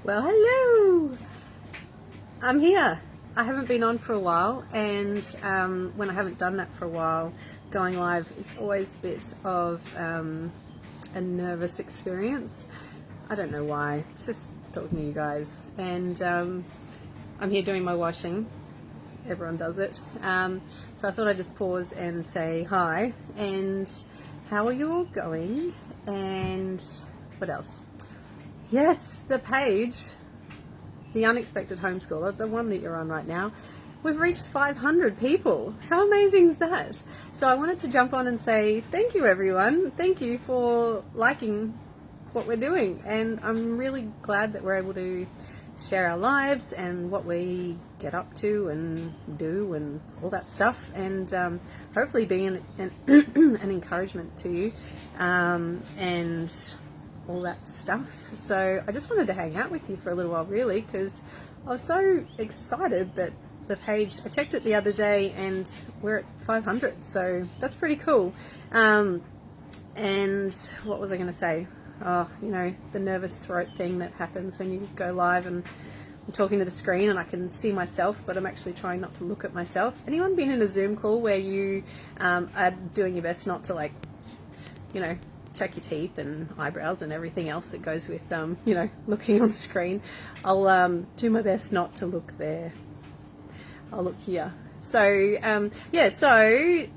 Well, hello! I'm here. I haven't been on for a while, and when I haven't done that for a while, going live is always a bit of a nervous experience. I don't know why. It's just talking to you guys. And I'm here doing my washing. Everyone does it. So I thought I'd just pause and say hi. And how are you all going? And what else? Yes, the page, The Unexpected Homeschooler, the one that you're on right now, we've reached 500 people. How amazing is that? So I wanted to jump on and say thank you, everyone. Thank you for liking what we're doing. And I'm really glad that we're able to share our lives and what we get up to and do and all that stuff. And hopefully being an encouragement to you and all that stuff. So I just wanted to hang out with you for a little while, really, because I was so excited that the page, I checked it the other day and we're at 500, so that's pretty cool. And what was I going to say? Oh, you know, the nervous throat thing that happens when you go live and I'm talking to the screen and I can see myself, but I'm actually trying not to look at myself. Anyone been in a Zoom call where you are doing your best not to, like, you know, check your teeth and eyebrows and everything else that goes with, you know, looking on screen? I'll do my best not to look there. I'll look here. So, yeah, so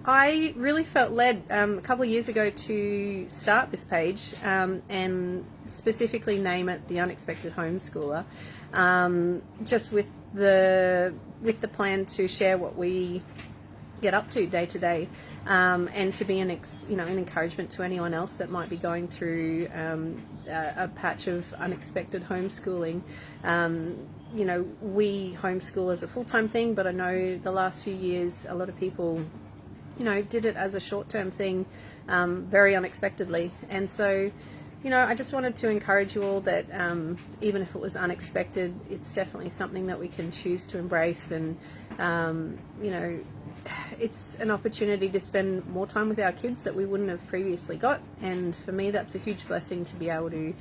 I really felt led a couple of years ago to start this page and specifically name it The Unexpected Homeschooler, just with the plan to share what we get up to day to day, and to be an encouragement to anyone else that might be going through a patch of unexpected homeschooling. You know, we homeschool as a full-time thing, but I know the last few years a lot of people, you know, did it as a short-term thing, very unexpectedly. And so, you know, I just wanted to encourage you all that even if it was unexpected, it's definitely something that we can choose to embrace. And you know, it's an opportunity to spend more time with our kids that we wouldn't have previously got. And for me, that's a huge blessing to be able to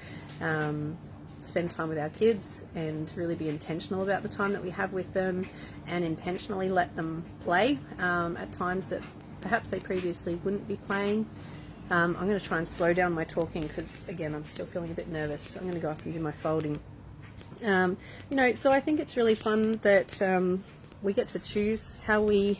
spend time with our kids and really be intentional about the time that we have with them, and intentionally let them play at times that perhaps they previously wouldn't be playing. I'm going to try and slow down my talking because, again, I'm still feeling a bit nervous. So I'm going to go up and do my folding. You know, so I think it's really fun that we get to choose how we,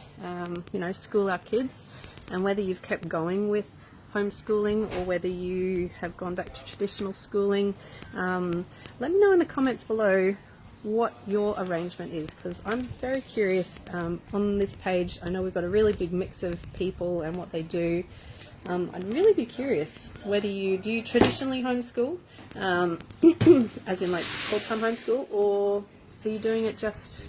you know, school our kids, and whether you've kept going with homeschooling or whether you have gone back to traditional schooling. Let me know in the comments below what your arrangement is, because I'm very curious. On this page, I know we've got a really big mix of people and what they do. I'd really be curious whether do you traditionally homeschool, as in like full-time homeschool, or are you doing it just,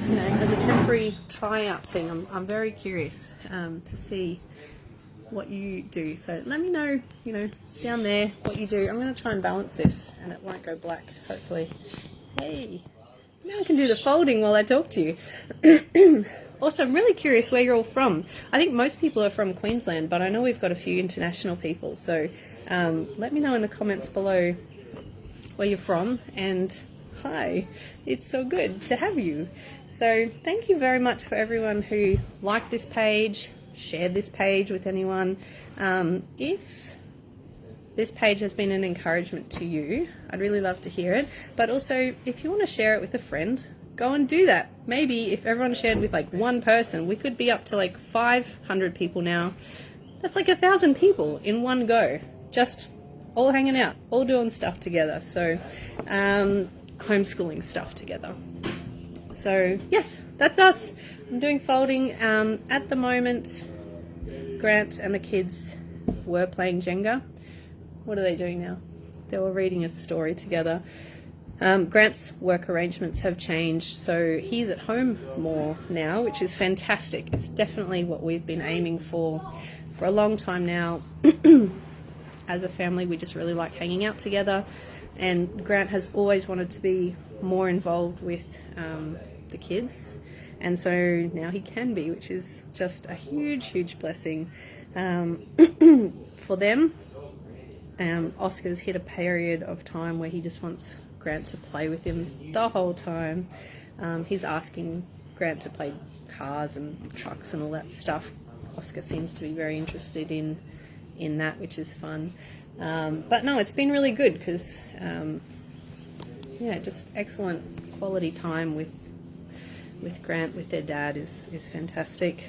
you know, as a temporary tryout thing? I'm very curious to see what you do. So let me know, you know, down there what you do. I'm going to try and balance this and it won't go black, hopefully. Hey, now I can do the folding while I talk to you. Also, I'm really curious where you're all from. I think most people are from Queensland, but I know we've got a few international people. So let me know in the comments below where you're from, and hi, it's so good to have you. So thank you very much for everyone who liked this page, shared this page with anyone. If this page has been an encouragement to you, I'd really love to hear it. But also, if you want to share it with a friend, go and do that. Maybe if everyone shared with like one person, we could be up to like 500 people now. That's like 1,000 people in one go, just all hanging out, all doing stuff together. So homeschooling stuff together. So yes, that's us. I'm doing folding at the moment. Grant and the kids were playing Jenga. What are they doing now? They were reading a story together. Grant's work arrangements have changed, so he's at home more now, which is fantastic. It's definitely what we've been aiming for a long time now. As a family, we just really like hanging out together, and Grant has always wanted to be more involved with the kids, and so now he can be, which is just a huge blessing for them. Oscar's hit a period of time where he just wants Grant to play with him the whole time. He's asking Grant to play cars and trucks and all that stuff. Oscar seems to be very interested in that, which is fun. But no, it's been really good because, just excellent quality time with Grant, with their dad is fantastic.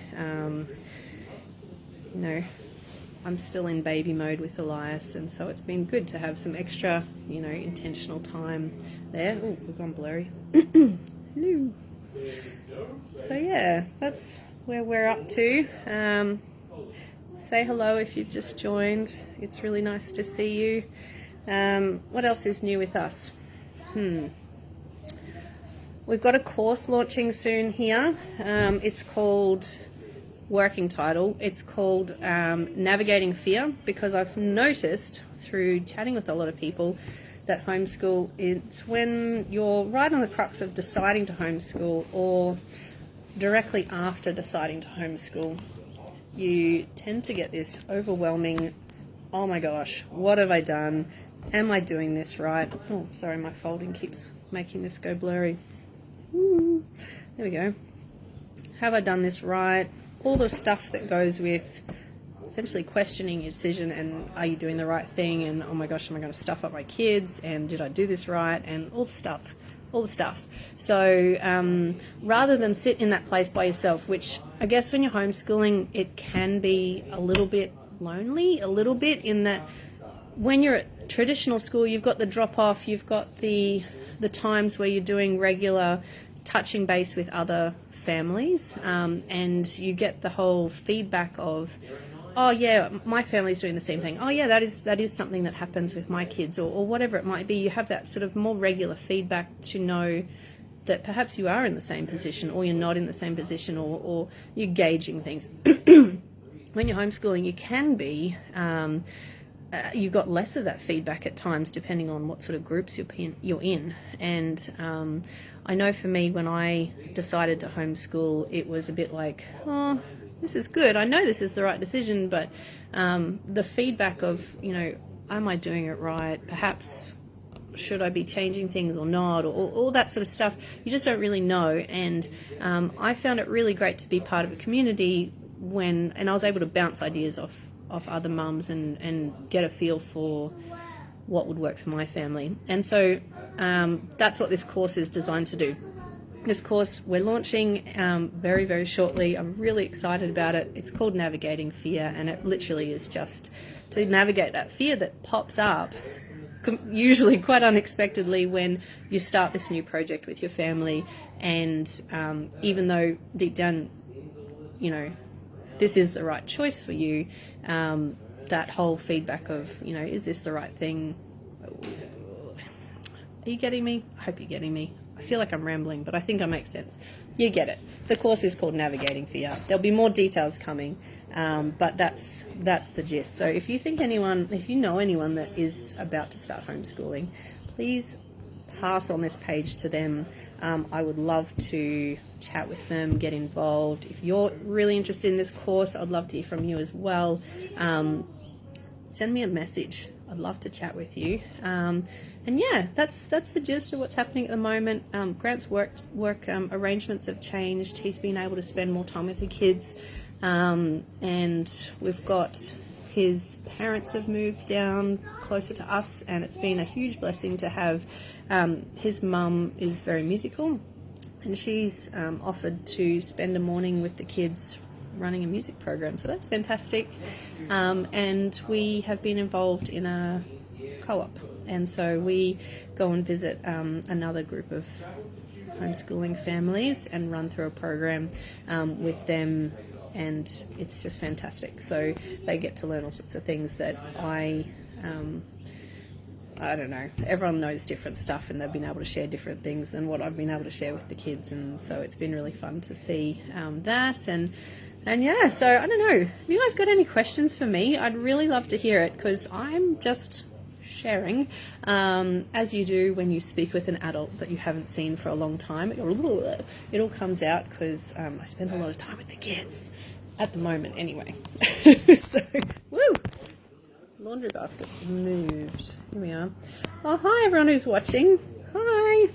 I'm still in baby mode with Elias, and so it's been good to have some extra, intentional time there. Oh, we've gone blurry. Hello. So yeah, that's where we're up to. Say hello if you've just joined. It's really nice to see you. What else is new with us? We've got a course launching soon here. It's called, working title, it's called Navigating Fear, because I've noticed through chatting with a lot of people that homeschool, it's when you're right on the crux of deciding to homeschool or directly after deciding to homeschool, you tend to get this overwhelming, oh my gosh, what have I done? Am I doing this right? Oh, sorry, my folding keeps making this go blurry. Ooh, there we go. Have I done this right? All the stuff that goes with essentially questioning your decision, and are you doing the right thing, and oh my gosh, am I going to stuff up my kids, and did I do this right, and all the stuff. So rather than sit in that place by yourself, which I guess when you're homeschooling, it can be a little bit lonely, a little bit, in that when you're at traditional school, you've got the drop off, you've got the times where you're doing regular touching base with other families, and you get the whole feedback of, oh yeah, my family's doing the same thing. Oh yeah, that is something that happens with my kids, or whatever it might be. You have that sort of more regular feedback to know that perhaps you are in the same position, or you're not in the same position, or you're gauging things. When you're homeschooling, you can be, you've got less of that feedback at times, depending on what sort of groups you're in. And I know for me, when I decided to homeschool, it was a bit like, oh, this is good. I know this is the right decision, but the feedback of, am I doing it right? Perhaps should I be changing things or not? Or all that sort of stuff. You just don't really know. And I found it really great to be part of a community and I was able to bounce ideas off other mums and get a feel for what would work for my family. And so that's what this course is designed to do. This course we're launching very, very shortly. I'm really excited about it. It's called Navigating Fear, and it literally is just to navigate that fear that pops up usually quite unexpectedly when you start this new project with your family. And even though deep down, this is the right choice for you, that whole feedback of, is this the right thing? Are you getting me? I hope you're getting me. I feel like I'm rambling, but I think I make sense. You get it. The course is called Navigating Fear. There'll be more details coming, but that's the gist. So if you know anyone that is about to start homeschooling, please pass on this page to them. I would love to chat with them, get involved. If you're really interested in this course, I'd love to hear from you as well. Send me a message. I'd love to chat with you. And yeah, that's the gist of what's happening at the moment. Grant's work arrangements have changed. He's been able to spend more time with the kids, and we've got his parents have moved down closer to us, and it's been a huge blessing to have. His mum is very musical, and she's offered to spend a morning with the kids running a music program, so that's fantastic. And we have been involved in a co-op, and so we go and visit another group of homeschooling families and run through a program with them, and it's just fantastic. So they get to learn all sorts of things that I don't know, everyone knows different stuff, and they've been able to share different things than what I've been able to share with the kids, and so it's been really fun to see that. And yeah, so I don't know, have you guys got any questions for me? I'd really love to hear it, because I'm just sharing, as you do when you speak with an adult that you haven't seen for a long time. It all comes out because I spend a lot of time with the kids at the moment anyway. So, woo! laundry basket moved. Here we are. Oh, hi everyone who's watching. Hi.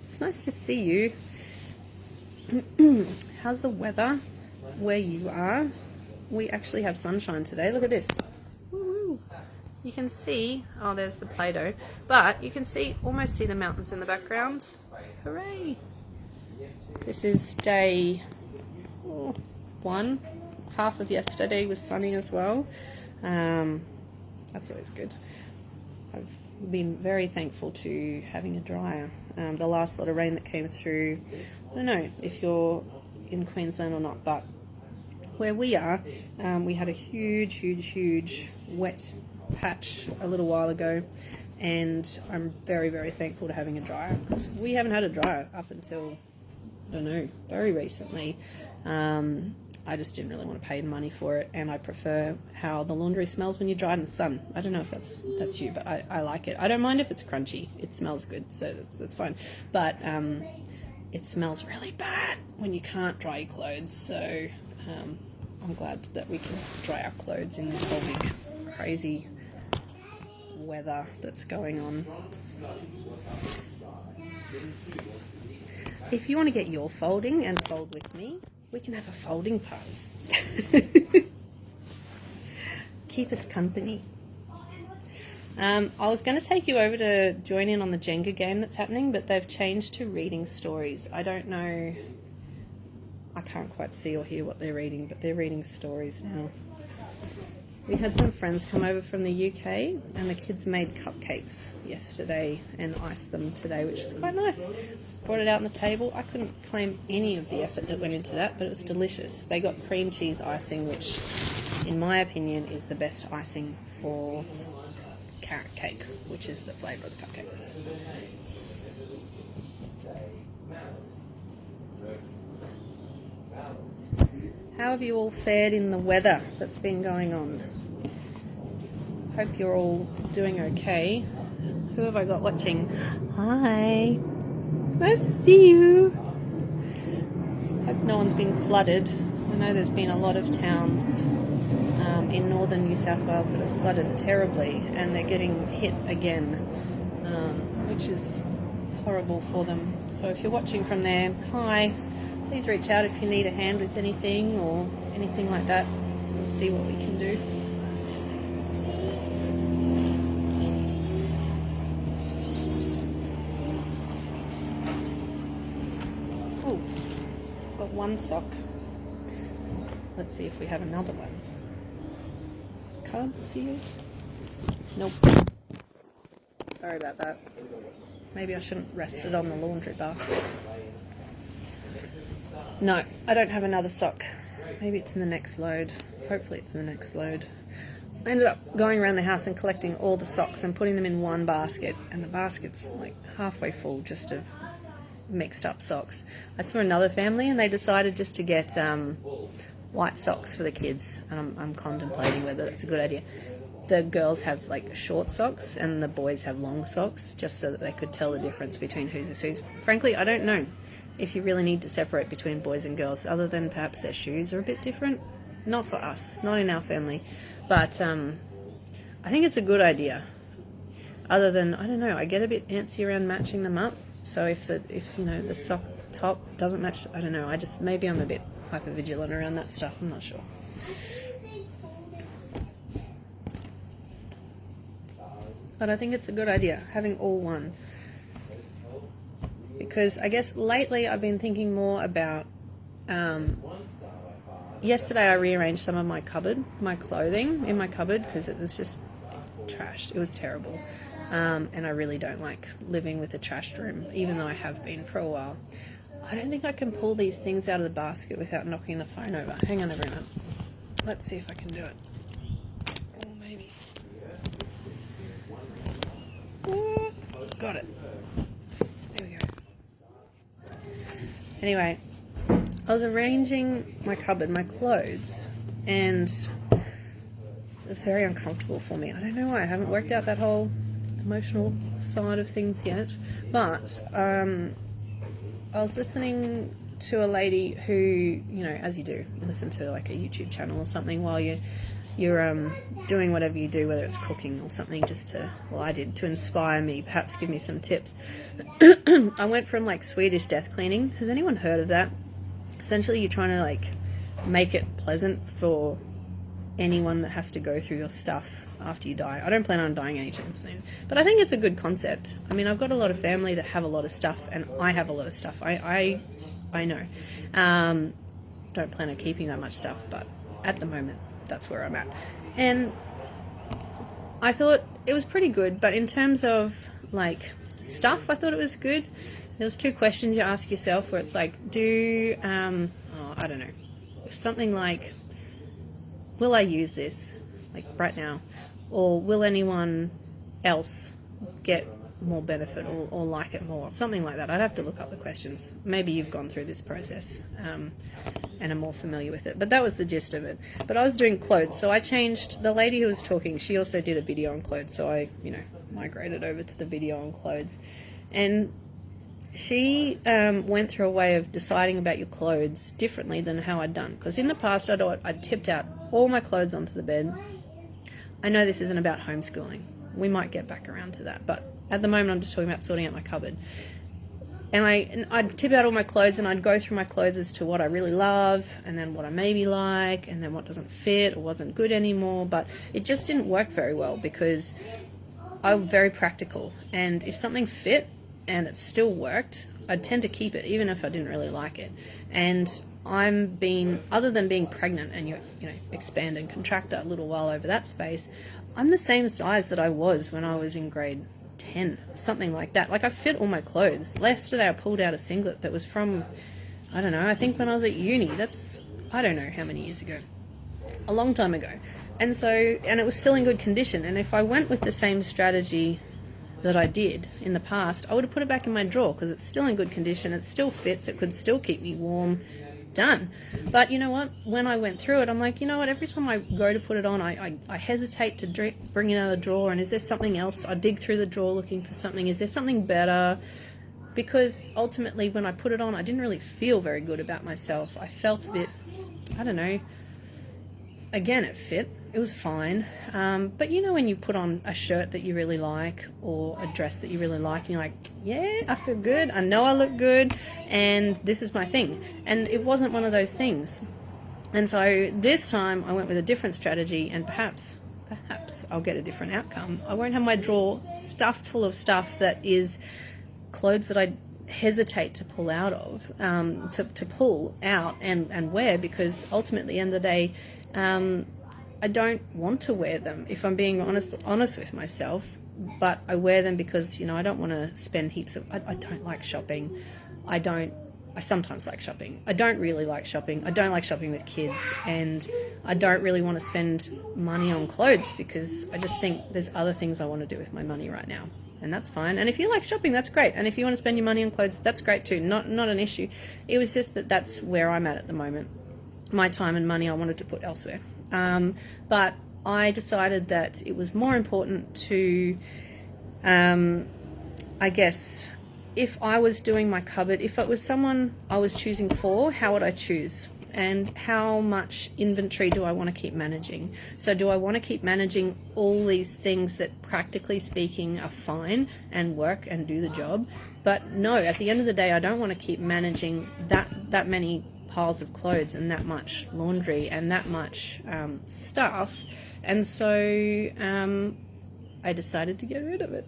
It's nice to see you. How's the weather where you are? We actually have sunshine today. Look at this. Woo-hoo. You can see, oh, there's the Play-Doh, but you can almost see the mountains in the background. Hooray. This is day 1. Half of yesterday was sunny as well. That's always good. I've been very thankful to having a dryer. The last lot of rain that came through, I don't know if you're in Queensland or not, but where we are, we had a huge wet patch a little while ago, and I'm very, very thankful to having a dryer, because we haven't had a dryer up until, I don't know, very recently. I just didn't really want to pay the money for it, and I prefer how the laundry smells when you dry in the sun. I don't know if that's you, but I like it. I don't mind if it's crunchy. It smells good, so that's fine. But it smells really bad when you can't dry your clothes, so I'm glad that we can dry our clothes in this whole big crazy weather that's going on. If you want to get your folding and fold with me, we can have a folding party. Keep us company. I was going to take you over to join in on the Jenga game that's happening, but they've changed to reading stories. I don't know, I can't quite see or hear what they're reading, but they're reading stories now. We had some friends come over from the UK, and the kids made cupcakes yesterday and iced them today, which was quite nice. Brought it out on the table. I couldn't claim any of the effort that went into that, but it was delicious. They got cream cheese icing, which in my opinion is the best icing for carrot cake, which is the flavour of the cupcakes. How have you all fared in the weather that's been going on? Hope you're all doing okay. Who have I got watching? Hi. Nice to see you. Hope no one's been flooded. I know there's been a lot of towns in northern New South Wales that are flooded terribly, and they're getting hit again, which is horrible for them. So if you're watching from there, hi. Please reach out if you need a hand with anything or anything like that. We'll see what we can do. Oh, got one sock. Let's see if we have another one. Can't see it. Nope. Sorry about that. Maybe I shouldn't rest it on the laundry basket. No, I don't have another sock. Maybe it's in the next load. Hopefully it's in the next load. I ended up going around the house and collecting all the socks and putting them in one basket, and the basket's like halfway full just of mixed up socks. I saw another family and they decided just to get white socks for the kids, and I'm contemplating whether that's a good idea. The girls have like short socks and the boys have long socks, just so that they could tell the difference between whose is whose. Frankly, I don't know if you really need to separate between boys and girls, other than perhaps their shoes are a bit different. Not for us, not in our family, but I think it's a good idea. Other than, I don't know, I get a bit antsy around matching them up. So if you know the sock top doesn't match, I don't know. Maybe I'm a bit hyper vigilant around that stuff. I'm not sure. But I think it's a good idea having all one. Because I guess lately I've been thinking more about, yesterday I rearranged some of my clothing in my cupboard, because it was just trashed. It was terrible. And I really don't like living with a trashed room, even though I have been for a while. I don't think I can pull these things out of the basket without knocking the phone over. Hang on everyone. Let's see if I can do it. Oh, maybe. Oh, got it. There we go. Anyway, I was arranging my cupboard, my clothes, and it was very uncomfortable for me. I don't know why. I haven't worked out that whole emotional side of things yet, but I was listening to a lady who, you know, as you do, you listen to like a YouTube channel or something while you're you're doing whatever you do, whether it's cooking or something, just to, well, I did, to inspire me, perhaps give me some tips. I went from like Swedish death cleaning. Has anyone heard of that? Essentially, you're trying to like make it pleasant for anyone that has to go through your stuff after you die. I don't plan on dying anytime soon, but I think it's a good concept. I mean, I've got a lot of family that have a lot of stuff, and I have a lot of stuff. I know. Don't plan on keeping that much stuff, but at the moment, that's where I'm at. And I thought it was pretty good, but in terms of like stuff, I thought it was good. There was 2 questions you ask yourself where it's like, I don't know, something like, will I use this like right now, or will anyone else get more benefit or like it more, something like that. I'd have to look up the questions. Maybe you've gone through this process and are more familiar with it, but that was the gist of it. But I was doing clothes, so I changed. The lady who was talking, she also did a video on clothes, so I migrated over to the video on clothes. And she went through a way of deciding about your clothes differently than how I'd done, because in the past I'd tipped out all my clothes onto the bed. I know this isn't about homeschooling. We might get back around to that, but at the moment I'm just talking about sorting out my cupboard. And I'd tip out all my clothes, and I'd go through my clothes as to what I really love, and then what I maybe like, and then what doesn't fit or wasn't good anymore. But it just didn't work very well, because I'm very practical, and if something fit and it still worked, I'd tend to keep it even if I didn't really like it. And other than being pregnant and you expand and contract a little while over that space, I'm the same size that I was when I was in grade 10, something like that. Like, I fit all my clothes. Yesterday I pulled out a singlet that was from, I don't know, I think when I was at uni. That's, I don't know how many years ago. A long time ago. And it was still in good condition. And if I went with the same strategy that I did in the past, I would have put it back in my drawer, because it's still in good condition, it still fits, it could still keep me warm. Done. But you know what, when I went through it, I'm like, you know what, every time I go to put it on, I hesitate to bring it out of the drawer, and is there something else? I dig through the drawer looking for something. Is there something better? Because ultimately when I put it on, I didn't really feel very good about myself. I felt a bit, I don't know, again, it fit, it was fine, but when you put on a shirt that you really like, or a dress that you really like, and you're like, yeah, I feel good, I know I look good, and this is my thing. And it wasn't one of those things. And so this time I went with a different strategy, and perhaps I'll get a different outcome. I won't have my drawer stuffed full of stuff that is clothes that I hesitate to pull out of, to pull out and wear, because ultimately at the end of the day, I don't want to wear them, if I'm being honest with myself. But I wear them because I don't want to spend heaps of. I don't like shopping. I sometimes like shopping. I don't really like shopping. I don't like shopping with kids, and I don't really want to spend money on clothes, because I just think there's other things I want to do with my money right now, and that's fine. And if you like shopping, that's great. And if you want to spend your money on clothes, that's great too. Not an issue. It was just that's where I'm at the moment. My time and money I wanted to put elsewhere. But I decided that it was more important to, I guess, if I was doing my cupboard, if it was someone I was choosing for, how would I choose? And how much inventory do I want to keep managing? So do I want to keep managing all these things that practically speaking are fine and work and do the job? But no, at the end of the day, I don't want to keep managing that many piles of clothes and that much laundry and that much stuff. And so I decided to get rid of it.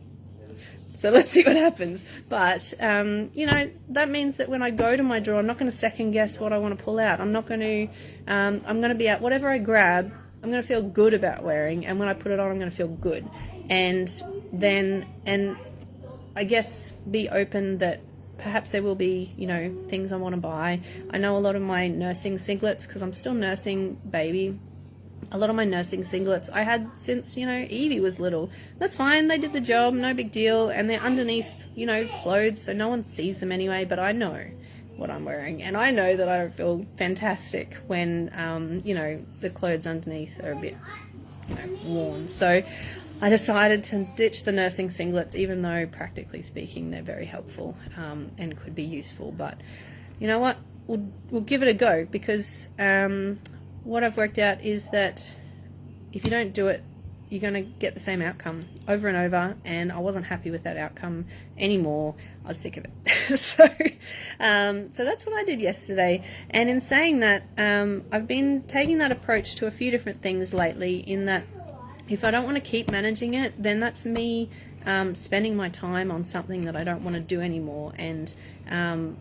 So let's see what happens. But, that means that when I go to my drawer, I'm not going to second guess what I want to pull out. I'm not going to, I'm going to be at whatever I grab, I'm going to feel good about wearing. And when I put it on, I'm going to feel good. And I guess be open that perhaps there will be, things I want to buy. I know a lot of my nursing singlets, because I'm still nursing baby. A lot of my nursing singlets I had since, Evie was little. That's fine. They did the job. No big deal. And they're underneath, clothes, so no one sees them anyway. But I know what I'm wearing. And I know that I don't feel fantastic when, the clothes underneath are a bit, worn. So I decided to ditch the nursing singlets, even though practically speaking they're very helpful and could be useful. But you know what? We'll give it a go, because what I've worked out is that if you don't do it, you're going to get the same outcome over and over, and I wasn't happy with that outcome anymore. I was sick of it. So that's what I did yesterday. And in saying that, I've been taking that approach to a few different things lately, in that if I don't want to keep managing it, then that's me spending my time on something that I don't want to do anymore. And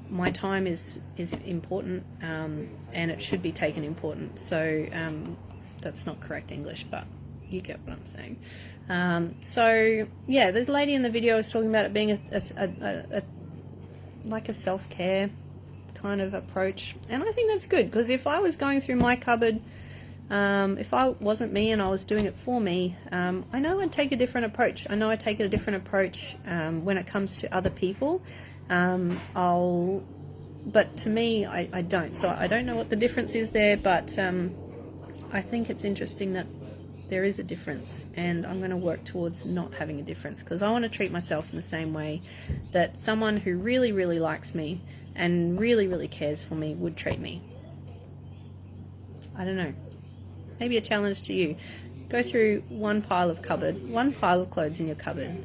my time is important, and it should be taken important. So that's not correct English, but you get what I'm saying. So yeah, the lady in the video was talking about it being like a self-care kind of approach, and I think that's good, because if I was going through my cupboard, if I wasn't me and I was doing it for me, I know I'd take a different approach. I know I take a different approach when it comes to other people. But to me, I don't. So I don't know what the difference is there, but I think it's interesting that there is a difference, and I'm going to work towards not having a difference, because I want to treat myself in the same way that someone who really, really likes me and really, really cares for me would treat me. I don't know. Maybe a challenge to you. Go through one pile of clothes in your cupboard,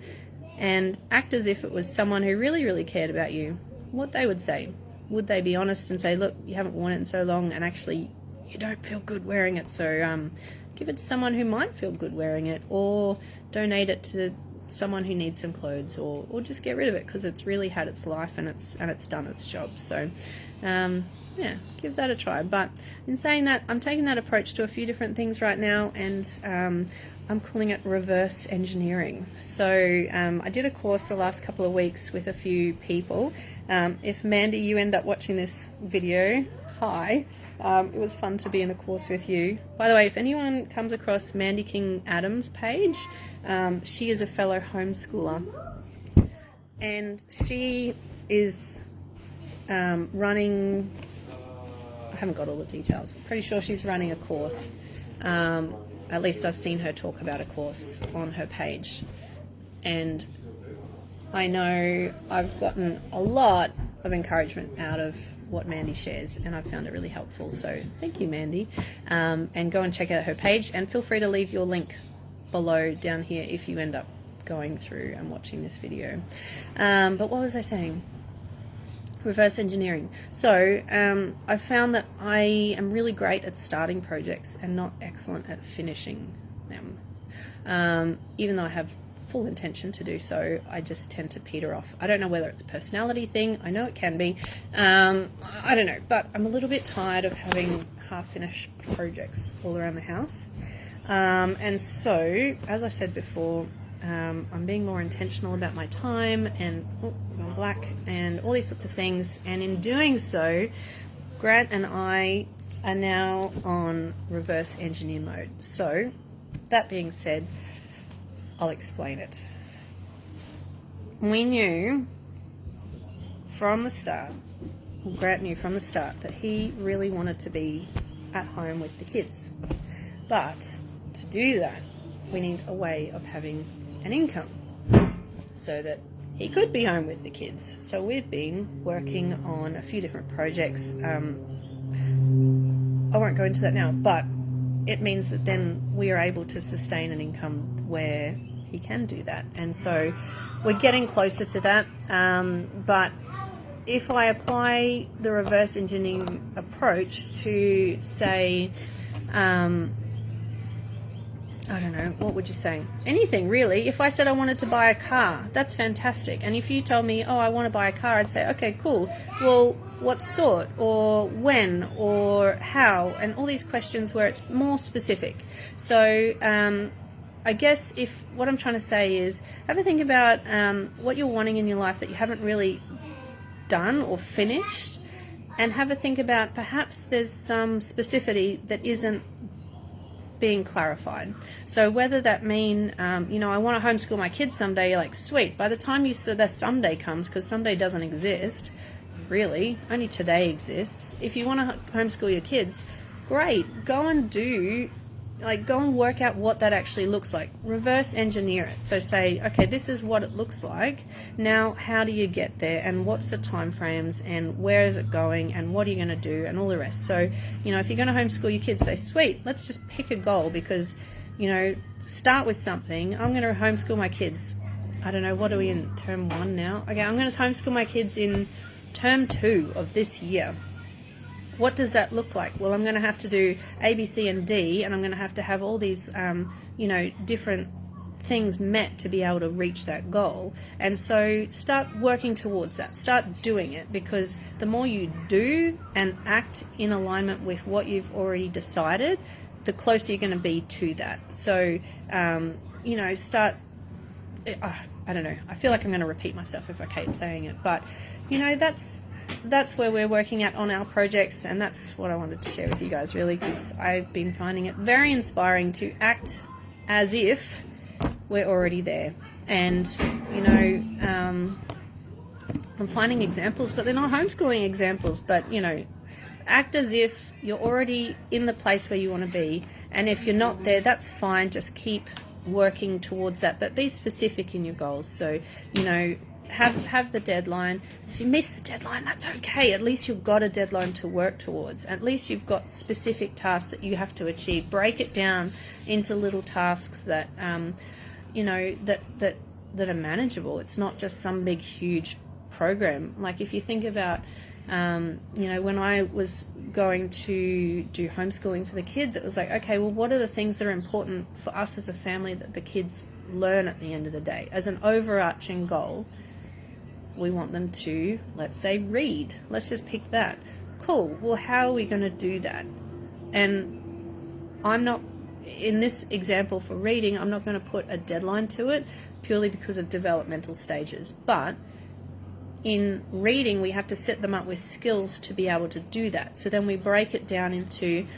and act as if it was someone who really, really cared about you, what they would say. Would they be honest and say, look, you haven't worn it in so long, and actually you don't feel good wearing it, so give it to someone who might feel good wearing it, or donate it to someone who needs some clothes, or just get rid of it because it's really had its life and it's done its job. So yeah, give that a try. But in saying that, I'm taking that approach to a few different things right now, and I'm calling it reverse engineering. So I did a course the last couple of weeks with a few people. If Mandy, you end up watching this video, hi. It was fun to be in a course with you. By the way, if anyone comes across Mandy King Adams' page, she is a fellow homeschooler, and she is running, I haven't got all the details, I'm pretty sure she's running a course. At least I've seen her talk about a course on her page, and I know I've gotten a lot of encouragement out of what Mandy shares, and I've found it really helpful. So thank you, Mandy. And go and check out her page, and feel free to leave your link below down here if you end up going through and watching this video. But what was I saying? Reverse engineering. So I found that I am really great at starting projects and not excellent at finishing them. Even though I have full intention to do so, I just tend to peter off. I don't know whether it's a personality thing. I know it can be. I don't know, but I'm a little bit tired of having half-finished projects all around the house. And so, as I said before, I'm being more intentional about my time and going black and all these sorts of things. And in doing so, Grant and I are now on reverse engineer mode. So, that being said, I'll explain it. We knew from the start, Grant knew from the start, that he really wanted to be at home with the kids. But to do that, we need a way of having an income so that he could be home with the kids. So we've been working on a few different projects. I won't go into that now, but it means that then we are able to sustain an income where he can do that. And so we're getting closer to that. But if I apply the reverse engineering approach to, say, I don't know, what would you say? Anything, really. If I said I wanted to buy a car, that's fantastic. And if you told me, oh, I want to buy a car, I'd say, okay, cool. Well, what sort, or when, or how, and all these questions where it's more specific. So I guess if what I'm trying to say is, have a think about what you're wanting in your life that you haven't really done or finished, and have a think about perhaps there's some specificity that isn't being clarified. So whether that mean, I want to homeschool my kids someday, you're like, sweet. By the time you said that someday comes, because someday doesn't exist, really, only today exists. If you want to homeschool your kids, great, go and work out what that actually looks like. Reverse engineer it. So say, okay, this is what it looks like. Now, how do you get there? And what's the time frames? And where is it going? And what are you going to do? And all the rest. So, if you're going to homeschool your kids, say, sweet, let's just pick a goal, because start with something. I'm going to homeschool my kids. I don't know, what are we in, term 1 now? Okay, I'm going to homeschool my kids in term 2 of this year. What does that look like? Well, I'm going to have to do A, B, C, and D, and I'm going to have all these, different things met to be able to reach that goal. And so start working towards that. Start doing it, because the more you do and act in alignment with what you've already decided, the closer you're going to be to that. So, start... I don't know. I feel like I'm going to repeat myself if I keep saying it. But, that's where we're working at on our projects, and that's what I wanted to share with you guys, really, because I've been finding it very inspiring to act as if we're already there. And, I'm finding examples, but they're not homeschooling examples, but, act as if you're already in the place where you want to be. And if you're not there, that's fine. Just keep working towards that, but be specific in your goals. So, have the deadline. If you miss the deadline, that's okay. At least you've got a deadline to work towards. At least you've got specific tasks that you have to achieve. Break it down into little tasks that that are manageable. It's not just some big huge program. Like, if you think about when I was going to do homeschooling for the kids, it was like, okay, well, what are the things that are important for us as a family that the kids learn at the end of the day? As an overarching goal, we want them to, let's say, read. Let's just pick that. Cool. Well, how are we going to do that? And I'm not, in this example for reading, I'm not going to put a deadline to it purely because of developmental stages. But in reading, we have to set them up with skills to be able to do that. So then we break it down into,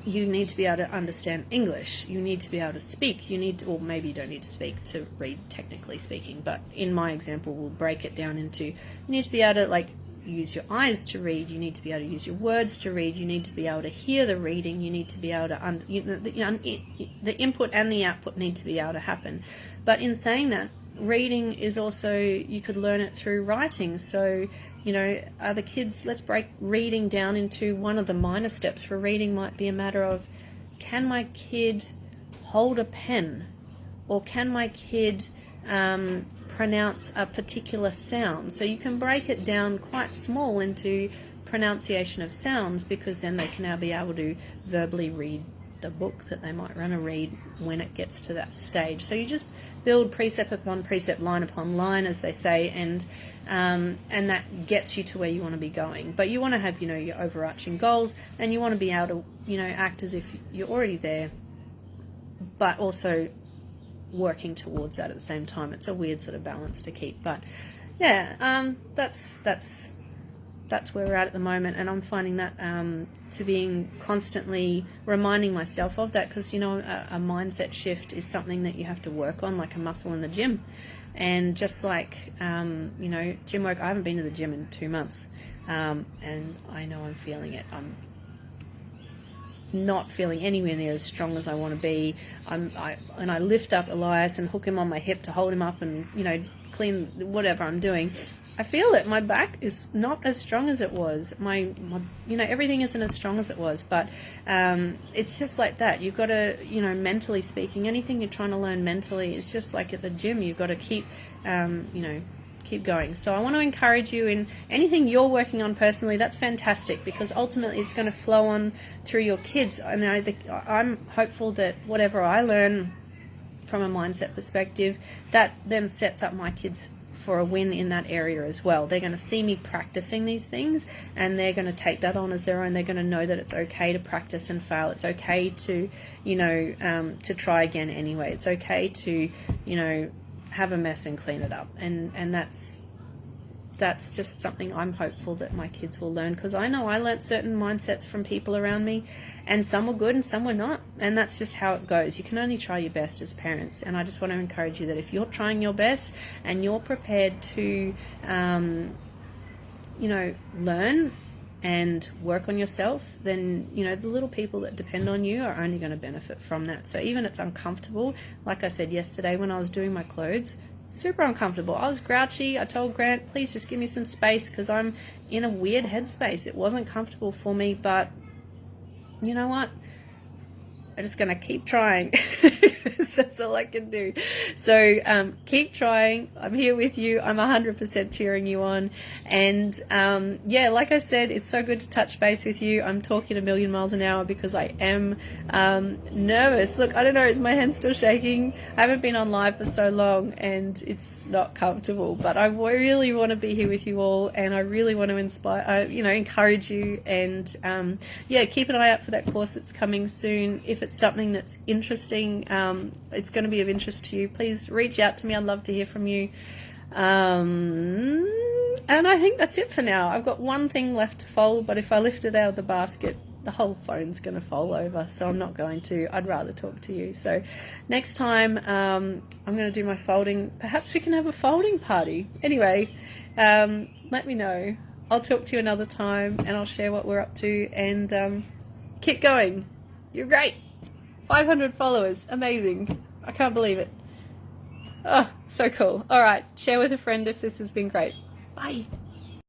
you need to be able to understand English, you need to be able to speak, or maybe you don't need to speak to read, technically speaking, but in my example, we'll break it down into, you need to be able to use your eyes to read, you need to be able to use your words to read, you need to be able to hear the reading, you need to be able to, the input and the output need to be able to happen. But in saying that, reading is also, you could learn it through writing. So, the kids, let's break reading down into one of the minor steps for reading might be a matter of, can my kid hold a pen? Or can my kid pronounce a particular sound? So you can break it down quite small into pronunciation of sounds, because then they can now be able to verbally read the book that they might want to read when it gets to that stage. So you just build precept upon precept, line upon line, as they say, and that gets you to where you want to be going. But you want to have, your overarching goals, and you want to be able to, act as if you're already there, but also working towards that at the same time. It's a weird sort of balance to keep, but yeah, that's where we're at the moment, and I'm finding that to being constantly reminding myself of that, because a mindset shift is something that you have to work on, like a muscle in the gym. And just like gym work, I haven't been to the gym in 2 months, and I know I'm feeling it. I'm not feeling anywhere near as strong as I want to be. I lift up Elias and hook him on my hip to hold him up and clean whatever I'm doing, I feel it. My back is not as strong as it was. My everything isn't as strong as it was. But it's just like that. You've got to, mentally speaking, anything you're trying to learn mentally is just like at the gym. You've got to keep, keep going. So I want to encourage you in anything you're working on personally. That's fantastic, because ultimately it's going to flow on through your kids. I'm hopeful that whatever I learn from a mindset perspective, that then sets up my kids for a win in that area as well. They're going to see me practicing these things, and they're going to take that on as their own. They're going to know that it's okay to practice and fail. It's okay to, to try again anyway. It's okay to, have a mess and clean it up. And that's just something I'm hopeful that my kids will learn, because I know I learnt certain mindsets from people around me, and some were good and some were not, and that's just how it goes. You can only try your best as parents, and I just want to encourage you that if you're trying your best and you're prepared to learn and work on yourself, then the little people that depend on you are only going to benefit from that. So even it's uncomfortable, like I said yesterday when I was doing my clothes, super uncomfortable. I was grouchy. I told Grant, please just give me some space, because I'm in a weird headspace. It wasn't comfortable for me, but you know what? I'm just going to keep trying. That's all I can do. So keep trying. I'm here with you. I'm 100% cheering you on. And yeah, like I said, it's so good to touch base with you. I'm talking a million miles an hour because I am nervous. Look, I don't know, is my hand still shaking? I haven't been on live for so long and it's not comfortable, but I really want to be here with you all, and I really want to inspire, encourage you. And yeah, keep an eye out for that course that's coming soon. If it's something that's interesting, it's going to be of interest to you, please reach out to me. I'd love to hear from you. And I think that's it for now. I've got one thing left to fold, but if I lift it out of the basket, the whole phone's going to fall over, so I'm not going to. I'd rather talk to you. So next time I'm going to do my folding. Perhaps we can have a folding party. Anyway, let me know. I'll talk to you another time, and I'll share what we're up to. And keep going. You're great. 500 followers. Amazing. I can't believe it. Oh, so cool. All right. Share with a friend if this has been great. Bye.